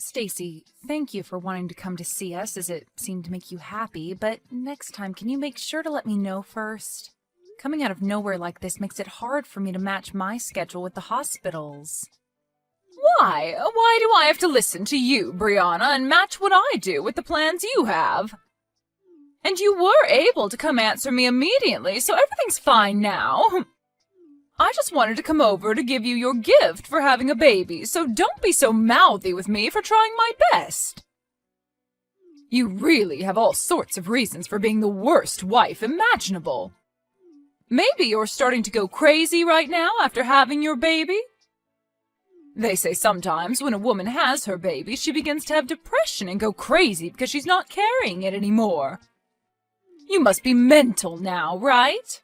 Stacy, thank you for wanting to come to see us as it seemed to make you happy, but next time can you make sure to let me know first? Coming out of nowhere like this makes it hard for me to match my schedule with the hospital's. Why? Why do I have to listen to you, Brianna, and match what I do with the plans you have? And you were able to come answer me immediately, so everything's fine now. I just wanted to come over to give you your gift for having a baby, so don't be so mouthy with me for trying my best. You really have all sorts of reasons for being the worst wife imaginable. Maybe you're starting to go crazy right now after having your baby? They say sometimes when a woman has her baby, she begins to have depression and go crazy because she's not carrying it anymore. You must be mental now, right?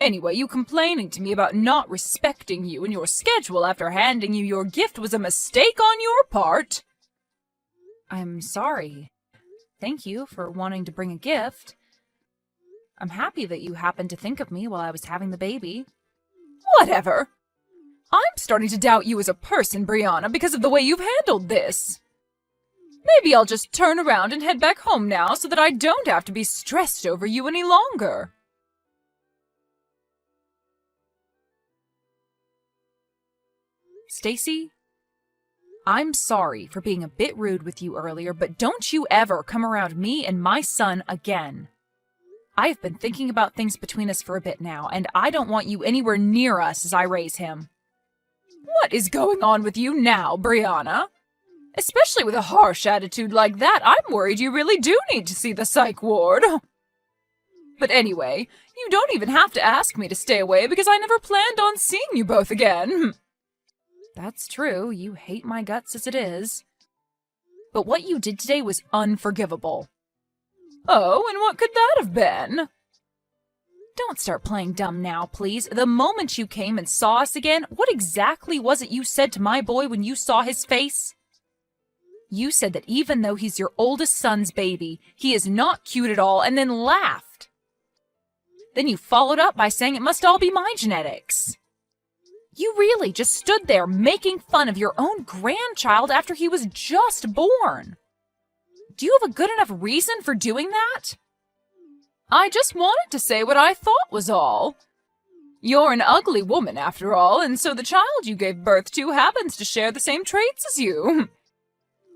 Anyway, you complaining to me about not respecting you and your schedule after handing you your gift was a mistake on your part. I'm sorry. Thank you for wanting to bring a gift. I'm happy that you happened to think of me while I was having the baby. Whatever. I'm starting to doubt you as a person, Brianna, because of the way you've handled this. Maybe I'll just turn around and head back home now so that I don't have to be stressed over you any longer. Stacy, I'm sorry for being a bit rude with you earlier, but don't you ever come around me and my son again. I've been thinking about things between us for a bit now, and I don't want you anywhere near us as I raise him. What is going on with you now, Brianna? Especially with a harsh attitude like that, I'm worried you really do need to see the psych ward. But anyway, you don't even have to ask me to stay away because I never planned on seeing you both again. That's true, you hate my guts as it is. But what you did today was unforgivable. Oh, and what could that have been? Don't start playing dumb now, please. The moment you came and saw us again, what exactly was it you said to my boy when you saw his face? You said that even though he's your oldest son's baby, he is not cute at all, and then laughed. Then you followed up by saying it must all be my genetics. You really just stood there making fun of your own grandchild after he was just born. Do you have a good enough reason for doing that? I just wanted to say what I thought was all. You're an ugly woman, after all, and so the child you gave birth to happens to share the same traits as you.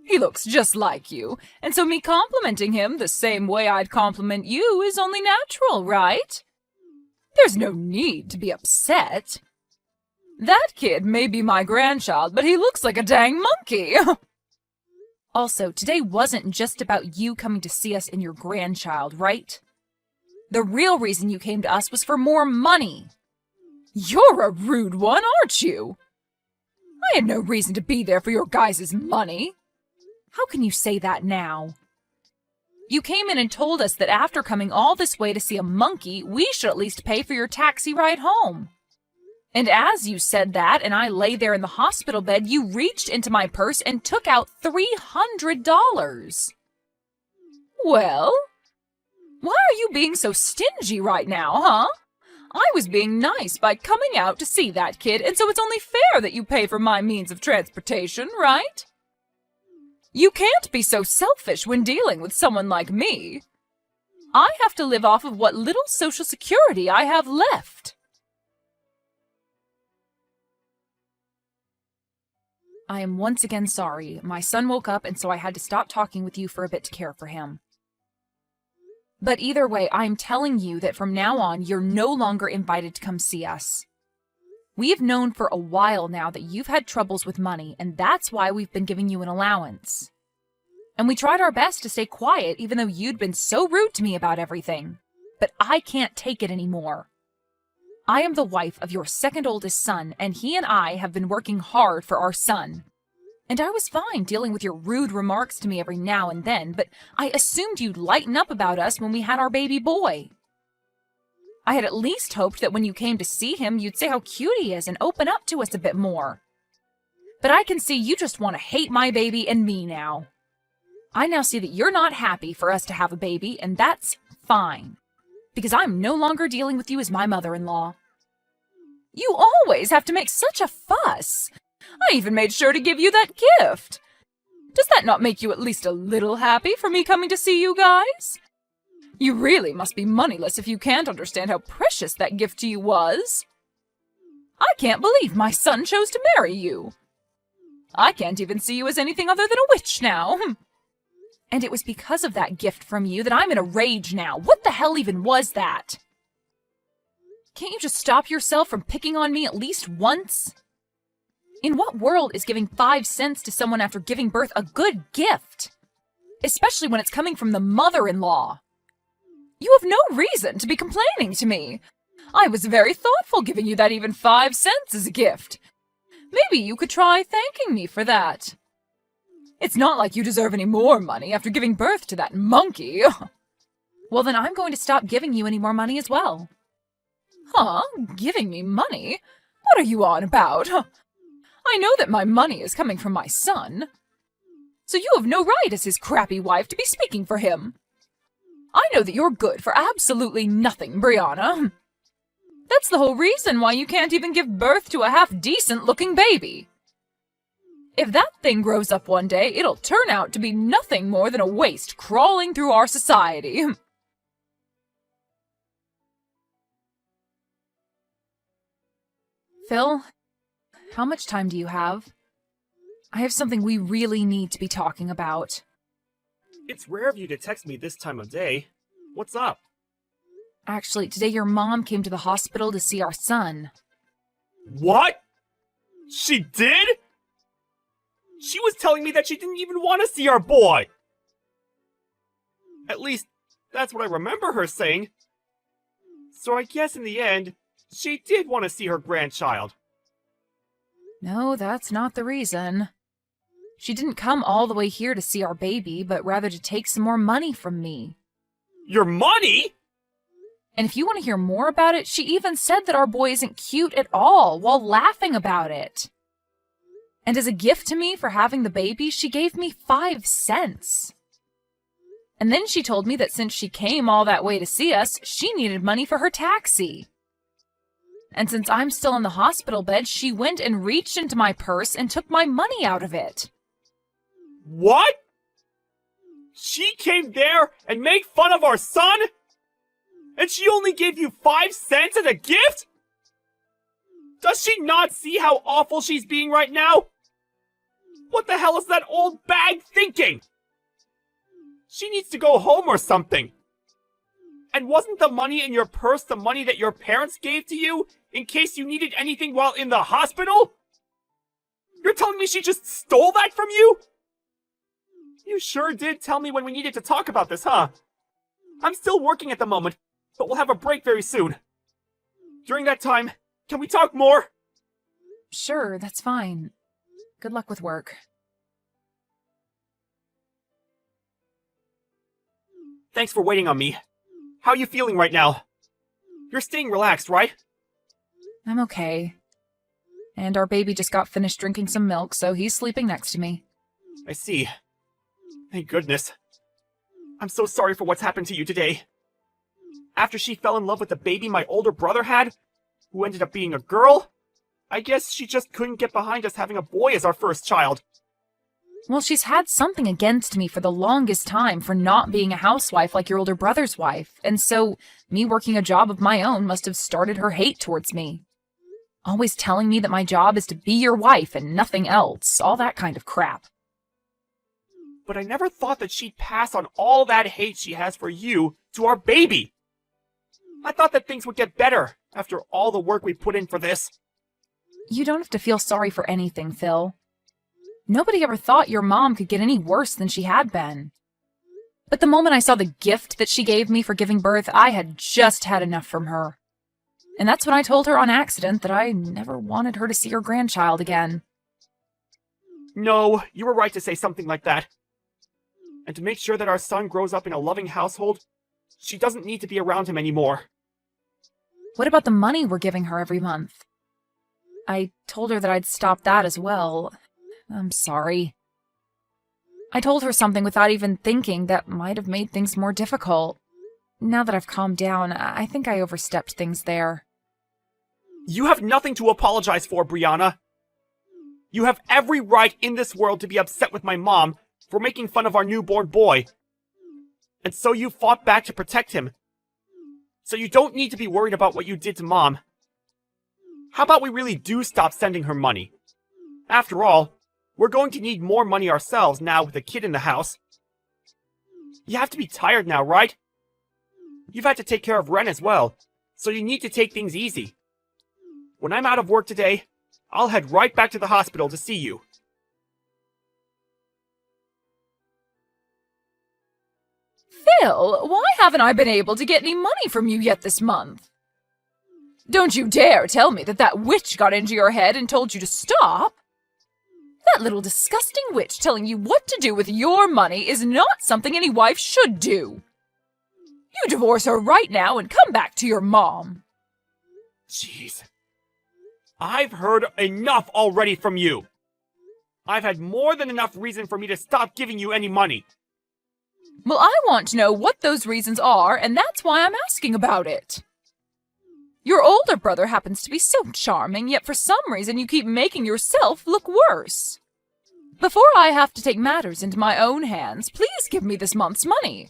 He looks just like you, and so me complimenting him the same way I'd compliment you is only natural, right? There's no need to be upset. That kid may be my grandchild, but he looks like a dang monkey. Also, today wasn't just about you coming to see us and your grandchild, right? The real reason you came to us was for more money. You're a rude one, aren't you? I had no reason to be there for your guys' money. How can you say that now? You came in and told us that after coming all this way to see a monkey, we should at least pay for your taxi ride home. And as you said that, and I lay there in the hospital bed, you reached into my purse and took out $300. Well, why are you being so stingy right now, huh? I was being nice by coming out to see that kid, and so it's only fair that you pay for my means of transportation, right? You can't be so selfish when dealing with someone like me. I have to live off of what little social security I have left. I am once again sorry. My son woke up, and so I had to stop talking with you for a bit to care for him. But either way, I'm telling you that from now on, you're no longer invited to come see us. We have known for a while now that you've had troubles with money, and that's why we've been giving you an allowance. And we tried our best to stay quiet, even though you'd been so rude to me about everything. But I can't take it anymore. I am the wife of your second oldest son, and he and I have been working hard for our son. And I was fine dealing with your rude remarks to me every now and then, but I assumed you'd lighten up about us when we had our baby boy. I had at least hoped that when you came to see him, you'd say how cute he is and open up to us a bit more. But I can see you just want to hate my baby and me now. I now see that you're not happy for us to have a baby, and that's fine. Because I'm no longer dealing with you as my mother-in-law. You always have to make such a fuss. I even made sure to give you that gift. Does that not make you at least a little happy for me coming to see you guys? You really must be moneyless if you can't understand how precious that gift to you was. I can't believe my son chose to marry you. I can't even see you as anything other than a witch now. And it was because of that gift from you that I'm in a rage now. What the hell even was that? Can't you just stop yourself from picking on me at least once? In what world is giving 5 cents to someone after giving birth a good gift? Especially when it's coming from the mother-in-law. You have no reason to be complaining to me. I was very thoughtful giving you that even 5 cents as a gift. Maybe you could try thanking me for that. It's not like you deserve any more money after giving birth to that monkey. Well, then I'm going to stop giving you any more money as well. Huh? Giving me money? What are you on about? I know that my money is coming from my son. So you have no right as his crappy wife to be speaking for him. I know that you're good for absolutely nothing, Brianna. That's the whole reason why you can't even give birth to a half-decent-looking baby. If that thing grows up one day, it'll turn out to be nothing more than a waste crawling through our society. Phil, how much time do you have? I have something we really need to be talking about. It's rare of you to text me this time of day. What's up? Actually, today your mom came to the hospital to see our son. What? She did? She was telling me that she didn't even want to see our boy. At least, that's what I remember her saying. So I guess in the end, she did want to see her grandchild. No, that's not the reason. She didn't come all the way here to see our baby, but rather to take some more money from me. Your money? And if you want to hear more about it, she even said that our boy isn't cute at all, while laughing about it. And as a gift to me for having the baby, she gave me 5 cents. And then she told me that since she came all that way to see us, she needed money for her taxi. And since I'm still in the hospital bed, she went and reached into my purse and took my money out of it. What? She came there and made fun of our son? And she only gave you 5 cents as a gift? Does she not see how awful she's being right now? What the hell is that old bag thinking? She needs to go home or something. And wasn't the money in your purse the money that your parents gave to you in case you needed anything while in the hospital? You're telling me she just stole that from you? You sure did tell me when we needed to talk about this, huh? I'm still working at the moment, but we'll have a break very soon. During that time, can we talk more? Sure, that's fine. Good luck with work. Thanks for waiting on me. How are you feeling right now? You're staying relaxed, right? I'm okay. And our baby just got finished drinking some milk, so he's sleeping next to me. I see. Thank goodness. I'm so sorry for what's happened to you today. After she fell in love with the baby my older brother had, who ended up being a girl, I guess she just couldn't get behind us having a boy as our first child. Well, she's had something against me for the longest time for not being a housewife like your older brother's wife, and so me working a job of my own must have started her hate towards me. Always telling me that my job is to be your wife and nothing else, all that kind of crap. But I never thought that she'd pass on all that hate she has for you to our baby. I thought that things would get better after all the work we put in for this. You don't have to feel sorry for anything, Phil. Nobody ever thought your mom could get any worse than she had been. But the moment I saw the gift that she gave me for giving birth, I had just had enough from her. And that's when I told her on accident that I never wanted her to see her grandchild again. No, you were right to say something like that. And to make sure that our son grows up in a loving household, she doesn't need to be around him anymore. What about the money we're giving her every month? I told her that I'd stop that as well. I'm sorry. I told her something without even thinking that might have made things more difficult. Now that I've calmed down, I think I overstepped things there. You have nothing to apologize for, Brianna. You have every right in this world to be upset with my mom for making fun of our newborn boy. And so you fought back to protect him. So you don't need to be worried about what you did to Mom. How about we really do stop sending her money? After all, we're going to need more money ourselves now with a kid in the house. You have to be tired now, right? You've had to take care of Ren as well, so you need to take things easy. When I'm out of work today, I'll head right back to the hospital to see you. Phil, why haven't I been able to get any money from you yet this month? Don't you dare tell me that that witch got into your head and told you to stop. That little disgusting witch telling you what to do with your money is not something any wife should do. You divorce her right now and come back to your mom. Jeez. I've heard enough already from you. I've had more than enough reason for me to stop giving you any money. Well, I want to know what those reasons are, and that's why I'm asking about it. Your older brother happens to be so charming, yet for some reason you keep making yourself look worse. Before I have to take matters into my own hands, please give me this month's money.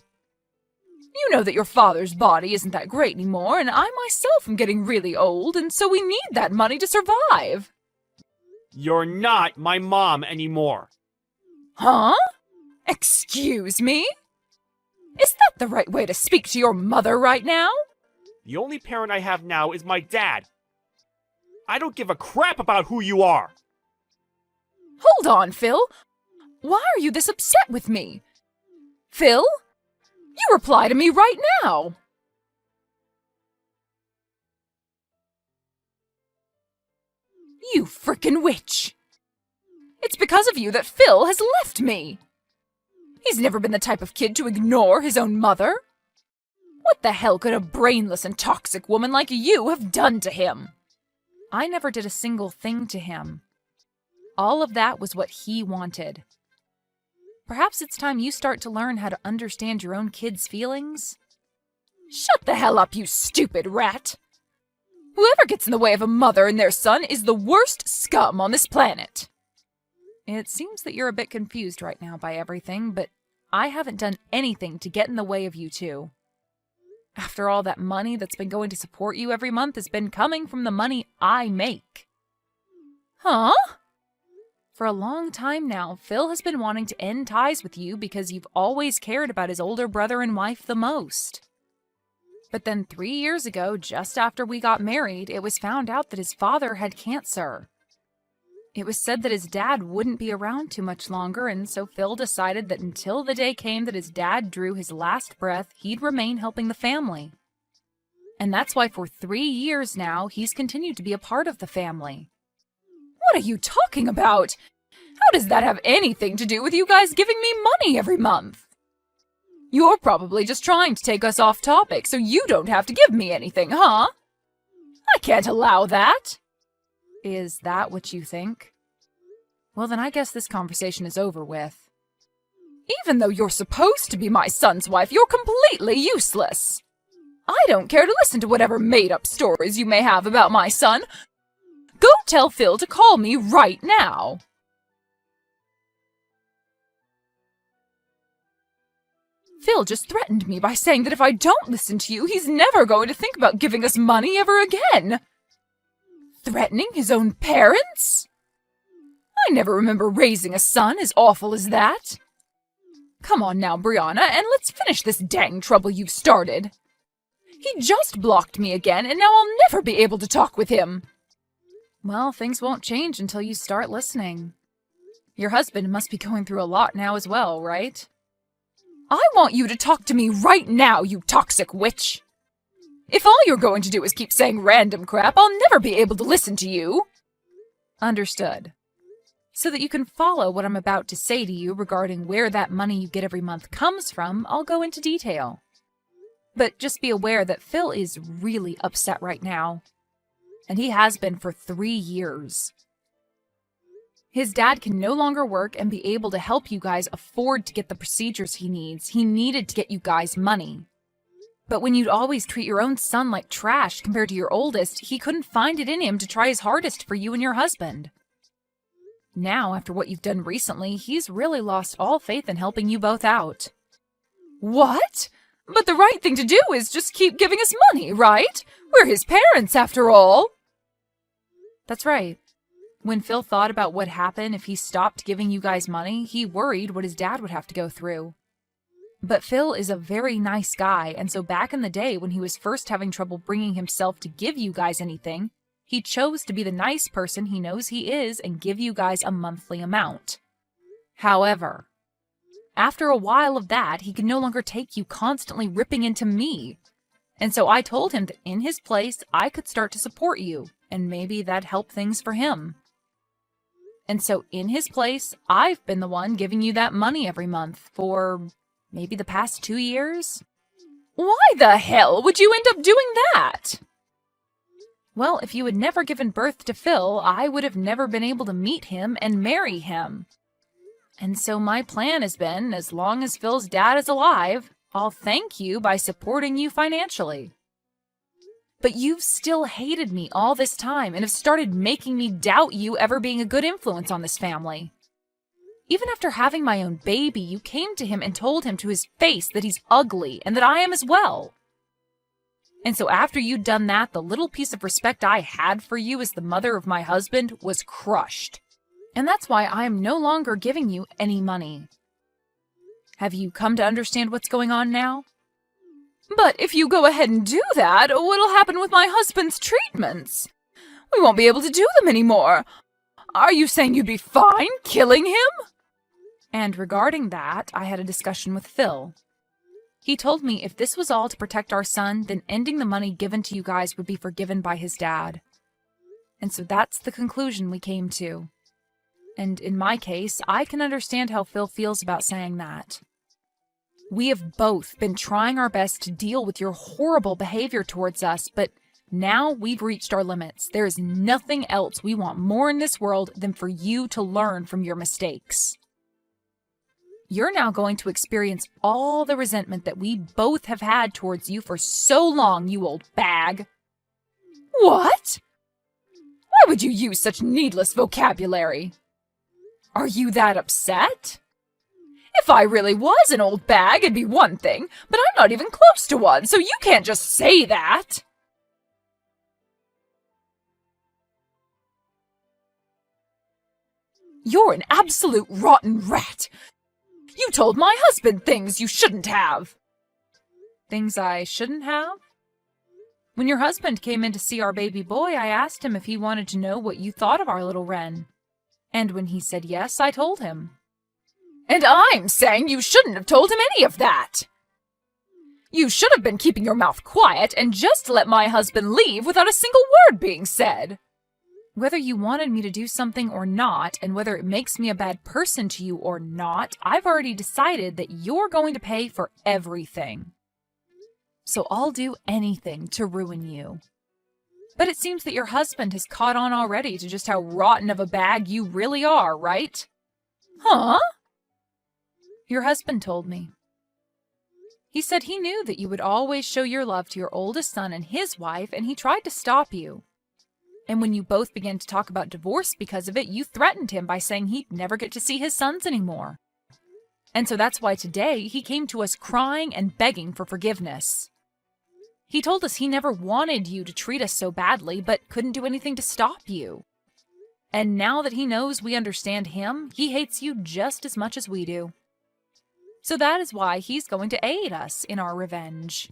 You know that your father's body isn't that great anymore, and I myself am getting really old, and so we need that money to survive. You're not my mom anymore. Huh? Excuse me? Is that the right way to speak to your mother right now? The only parent I have now is my dad. I don't give a crap about who you are. Hold on, Phil. Why are you this upset with me? Phil? You reply to me right now. You frickin' witch. It's because of you that Phil has left me. He's never been the type of kid to ignore his own mother. What the hell could a brainless and toxic woman like you have done to him? I never did a single thing to him. All of that was what he wanted. Perhaps it's time you start to learn how to understand your own kids' feelings. Shut the hell up, you stupid rat! Whoever gets in the way of a mother and their son is the worst scum on this planet. It seems that you're a bit confused right now by everything, but I haven't done anything to get in the way of you two. After all, that money that's been going to support you every month has been coming from the money I make. Huh? For a long time now, Phil has been wanting to end ties with you because you've always cared about his older brother and wife the most. But then 3 years ago, just after we got married, it was found out that his father had cancer. It was said that his dad wouldn't be around too much longer, and so Phil decided that until the day came that his dad drew his last breath, he'd remain helping the family. And that's why for 3 years now, he's continued to be a part of the family. What are you talking about? How does that have anything to do with you guys giving me money every month? You're probably just trying to take us off topic so you don't have to give me anything, huh? I can't allow that. Is that what you think? Well, then I guess this conversation is over with. Even though you're supposed to be my son's wife, you're completely useless. I don't care to listen to whatever made-up stories you may have about my son. Go tell Phil to call me right now. Phil just threatened me by saying that if I don't listen to you, he's never going to think about giving us money ever again. Threatening his own parents? I never remember raising a son as awful as that. Come on now, Brianna, and let's finish this dang trouble you've started. He just blocked me again, and now I'll never be able to talk with him. Well, things won't change until you start listening. Your husband must be going through a lot now as well, right? I want you to talk to me right now, you toxic witch. If all you're going to do is keep saying random crap, I'll never be able to listen to you. Understood. So that you can follow what I'm about to say to you regarding where that money you get every month comes from, I'll go into detail. But just be aware that Phil is really upset right now. And he has been for 3 years. His dad can no longer work and be able to help you guys afford to get the procedures he needs. He needed to get you guys money. But when you'd always treat your own son like trash compared to your oldest, he couldn't find it in him to try his hardest for you and your husband. Now, after what you've done recently, he's really lost all faith in helping you both out. What? But the right thing to do is just keep giving us money, right? We're his parents, after all. That's right. When Phil thought about what happened if he stopped giving you guys money, he worried what his dad would have to go through. But Phil is a very nice guy, and so back in the day when he was first having trouble bringing himself to give you guys anything, he chose to be the nice person he knows he is and give you guys a monthly amount. However, after a while of that, he could no longer take you constantly ripping into me. And so I told him that in his place, I could start to support you, and maybe that'd help things for him. And so in his place, I've been the one giving you that money every month for maybe the past 2 years. Why the hell would you end up doing that? Well, if you had never given birth to Phil, I would have never been able to meet him and marry him. And so my plan has been, as long as Phil's dad is alive, I'll thank you by supporting you financially. But you've still hated me all this time and have started making me doubt you ever being a good influence on this family. Even after having my own baby, you came to him and told him to his face that he's ugly and that I am as well. And so after you'd done that, the little piece of respect I had for you as the mother of my husband was crushed. And that's why I am no longer giving you any money. Have you come to understand what's going on now? But if you go ahead and do that, what'll happen with my husband's treatments? We won't be able to do them anymore. Are you saying you'd be fine killing him? And regarding that, I had a discussion with Phil. He told me if this was all to protect our son, then ending the money given to you guys would be forgiven by his dad. And so that's the conclusion we came to. And in my case, I can understand how Phil feels about saying that. We have both been trying our best to deal with your horrible behavior towards us, but now we've reached our limits. There is nothing else we want more in this world than for you to learn from your mistakes. You're now going to experience all the resentment that we both have had towards you for so long, you old bag. What? Why would you use such needless vocabulary? Are you that upset? If I really was an old bag, it'd be one thing, but I'm not even close to one, so you can't just say that. You're an absolute rotten rat. You told my husband things you shouldn't have. Things I shouldn't have? When your husband came in to see our baby boy, I asked him if he wanted to know what you thought of our little Wren. And when he said yes, I told him. And I'm saying you shouldn't have told him any of that. You should have been keeping your mouth quiet and just let my husband leave without a single word being said. Whether you wanted me to do something or not, and whether it makes me a bad person to you or not, I've already decided that you're going to pay for everything. So I'll do anything to ruin you. But it seems that your husband has caught on already to just how rotten of a bag you really are, right? Huh? Your husband told me. He said he knew that you would always show your love to your oldest son and his wife, and he tried to stop you. And when you both began to talk about divorce because of it, you threatened him by saying he'd never get to see his sons anymore. And so that's why today he came to us crying and begging for forgiveness. He told us he never wanted you to treat us so badly, but couldn't do anything to stop you. And now that he knows we understand him, he hates you just as much as we do. So that is why he's going to aid us in our revenge.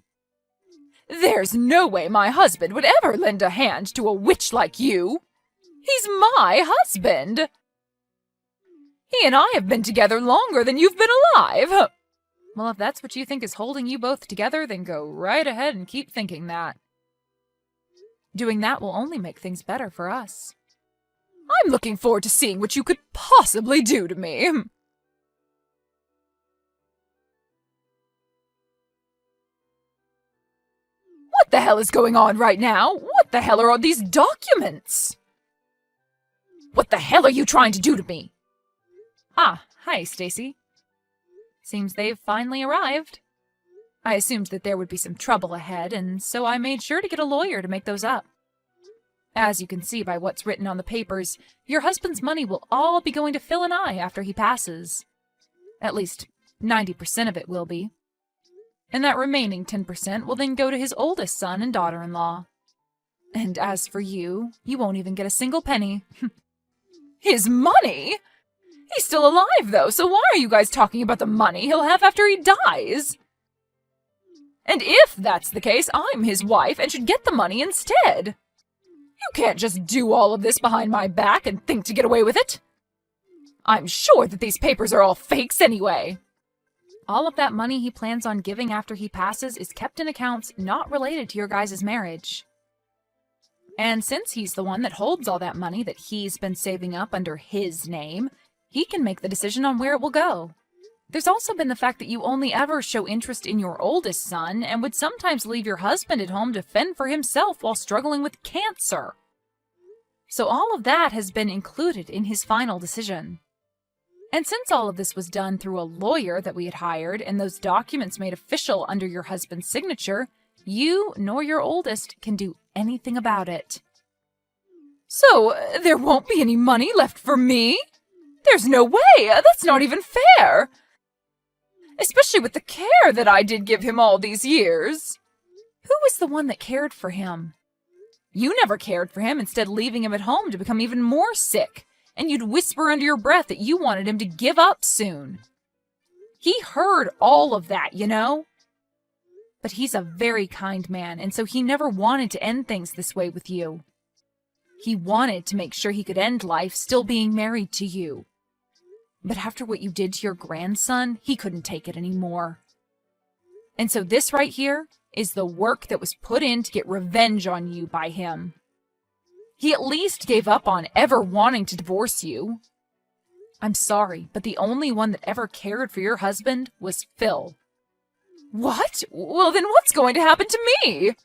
There's no way my husband would ever lend a hand to a witch like you. He's my husband. He and I have been together longer than you've been alive. Well, if that's what you think is holding you both together, then go right ahead and keep thinking that. Doing that will only make things better for us. I'm looking forward to seeing what you could possibly do to me. What the hell is going on right now? What the hell are all these documents? What the hell are you trying to do to me? Ah, hi, Stacy. Seems they've finally arrived. I assumed that there would be some trouble ahead, and so I made sure to get a lawyer to make those up. As you can see by what's written on the papers, your husband's money will all be going to Phil and I after he passes. At least 90% of it will be. And that remaining 10% will then go to his oldest son and daughter-in-law. And as for you, you won't even get a single penny. His money? He's still alive, though, so why are you guys talking about the money he'll have after he dies? And if that's the case, I'm his wife and should get the money instead. You can't just do all of this behind my back and think to get away with it. I'm sure that these papers are all fakes anyway. All of that money he plans on giving after he passes is kept in accounts not related to your guys' marriage. And since he's the one that holds all that money that he's been saving up under his name, he can make the decision on where it will go. There's also been the fact that you only ever show interest in your oldest son and would sometimes leave your husband at home to fend for himself while struggling with cancer. So all of that has been included in his final decision. And since all of this was done through a lawyer that we had hired and those documents made official under your husband's signature, you nor your oldest can do anything about it. So, there won't be any money left for me? There's no way! That's not even fair! Especially with the care that I did give him all these years. Who was the one that cared for him? You never cared for him, instead leaving him at home to become even more sick, and you'd whisper under your breath that you wanted him to give up soon. He heard all of that, you know? But he's a very kind man, and so he never wanted to end things this way with you. He wanted to make sure he could end life still being married to you. But after what you did to your grandson, he couldn't take it anymore. And so this right here is the work that was put in to get revenge on you by him. He at least gave up on ever wanting to divorce you. I'm sorry, but the only one that ever cared for your husband was Phil. What? Well, then what's going to happen to me?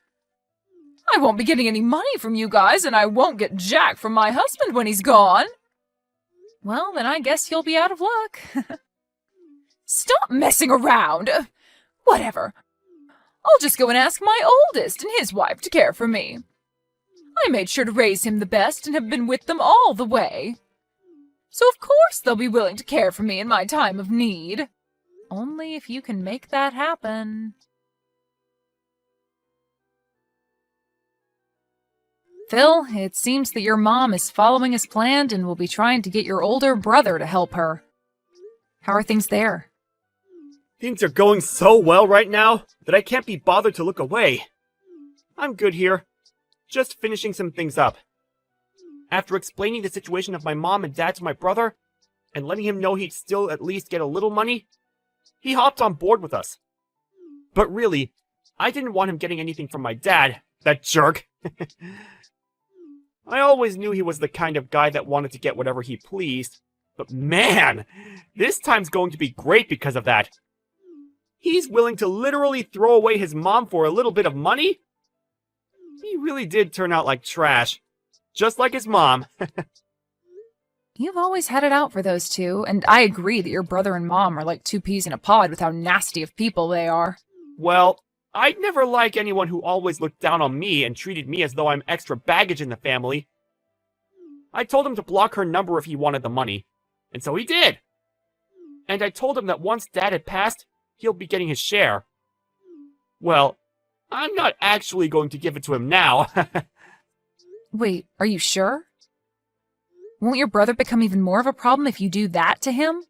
I won't be getting any money from you guys, and I won't get jack from my husband when he's gone. Well, then I guess you'll be out of luck. Stop messing around! Whatever. I'll just go and ask my oldest and his wife to care for me. I made sure to raise him the best and have been with them all the way. So of course they'll be willing to care for me in my time of need. Only if you can make that happen. Phil, it seems that your mom is following as planned and will be trying to get your older brother to help her. How are things there? Things are going so well right now that I can't be bothered to look away. I'm good here. Just finishing some things up. After explaining the situation of my mom and dad to my brother, and letting him know he'd still at least get a little money, he hopped on board with us. But really, I didn't want him getting anything from my dad, that jerk. I always knew he was the kind of guy that wanted to get whatever he pleased, but man, this time's going to be great because of that. He's willing to literally throw away his mom for a little bit of money? He really did turn out like trash, just like his mom. You've always had it out for those two, and I agree that your brother and mom are like two peas in a pod with how nasty of people they are. Well, I'd never like anyone who always looked down on me and treated me as though I'm extra baggage in the family. I told him to block her number if he wanted the money, and so he did. And I told him that once Dad had passed, he'll be getting his share. Well, I'm not actually going to give it to him now. Wait, are you sure? Won't your brother become even more of a problem if you do that to him?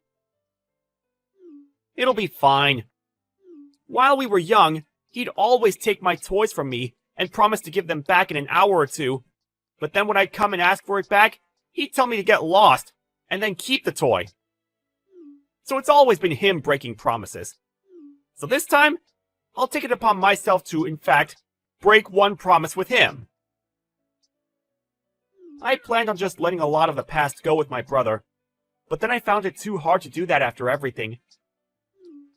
It'll be fine. While we were young, he'd always take my toys from me and promise to give them back in an hour or two. But then when I'd come and ask for it back, he'd tell me to get lost and then keep the toy. So it's always been him breaking promises. So this time, I'll take it upon myself to, in fact, break one promise with him. I planned on just letting a lot of the past go with my brother, but then I found it too hard to do that after everything.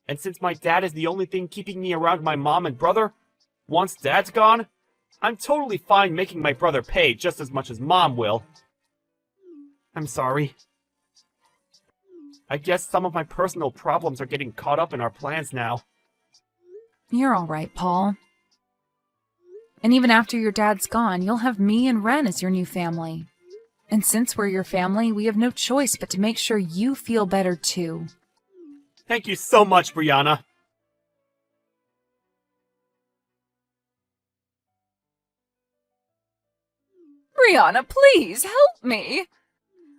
And since my dad is the only thing keeping me around my mom and brother, once Dad's gone, I'm totally fine making my brother pay just as much as Mom will. I'm sorry. I guess some of my personal problems are getting caught up in our plans now. You're all right, Paul. And even after your dad's gone, you'll have me and Ren as your new family. And since we're your family, we have no choice but to make sure you feel better too. Thank you so much, Brianna. Brianna, please help me.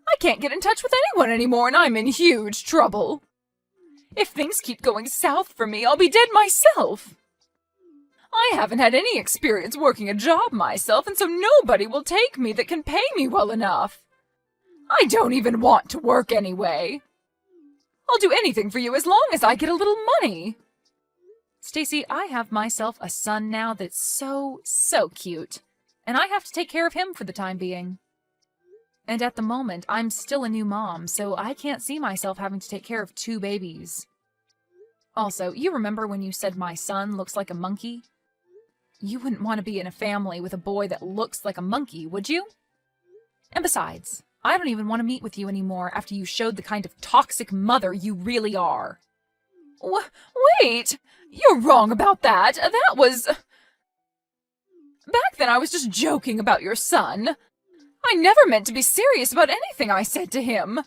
I can't get in touch with anyone anymore and I'm in huge trouble. If things keep going south for me, I'll be dead myself. I haven't had any experience working a job myself, and so nobody will take me that can pay me well enough. I don't even want to work anyway. I'll do anything for you as long as I get a little money. Stacy, I have myself a son now that's so cute, and I have to take care of him for the time being. And at the moment, I'm still a new mom, so I can't see myself having to take care of 2 babies. Also, you remember when you said my son looks like a monkey? You wouldn't want to be in a family with a boy that looks like a monkey, would you? And besides, I don't even want to meet with you anymore after you showed the kind of toxic mother you really are. Wait! You're wrong about that. That was... Back then I was just joking about your son. I never meant to be serious about anything I said to him.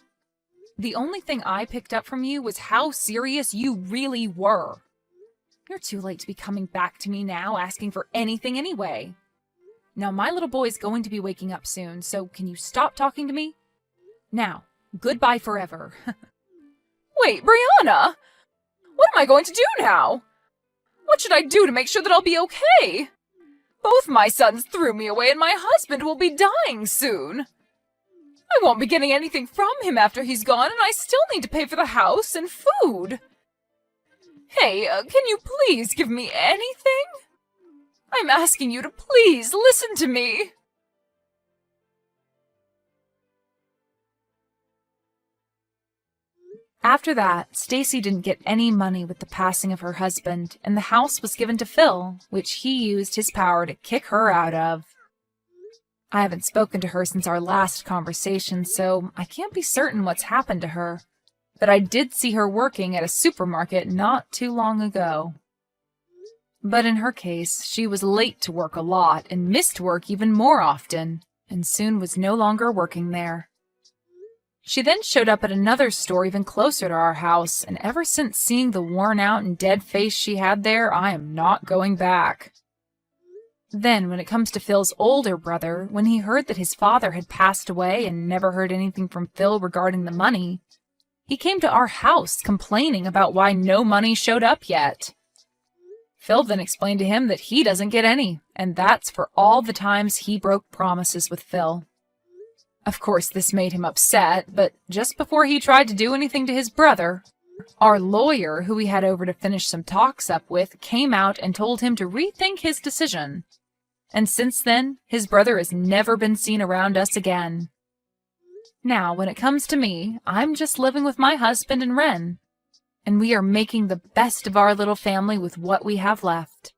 The only thing I picked up from you was how serious you really were. You're too late to be coming back to me now, asking for anything anyway. Now, my little boy's going to be waking up soon, so can you stop talking to me? Now, goodbye forever. Wait, Brianna! What am I going to do now? What should I do to make sure that I'll be okay? Both my sons threw me away and my husband will be dying soon. I won't be getting anything from him after he's gone, and I still need to pay for the house and food. Hey, can you please give me anything? I'm asking you to please listen to me. After that, Stacy didn't get any money with the passing of her husband, and the house was given to Phil, which he used his power to kick her out of. I haven't spoken to her since our last conversation, so I can't be certain what's happened to her. But I did see her working at a supermarket not too long ago. But in her case, she was late to work a lot and missed work even more often, and soon was no longer working there. She then showed up at another store even closer to our house, and ever since seeing the worn-out and dead face she had there, I am not going back. Then, when it comes to Phil's older brother, when he heard that his father had passed away and never heard anything from Phil regarding the money, he came to our house complaining about why no money showed up yet. Phil then explained to him that he doesn't get any, and that's for all the times he broke promises with Phil. Of course, this made him upset, but just before he tried to do anything to his brother, our lawyer, who we had over to finish some talks up with, came out and told him to rethink his decision. And since then, his brother has never been seen around us again. Now, when it comes to me, I'm just living with my husband and Ren, and we are making the best of our little family with what we have left.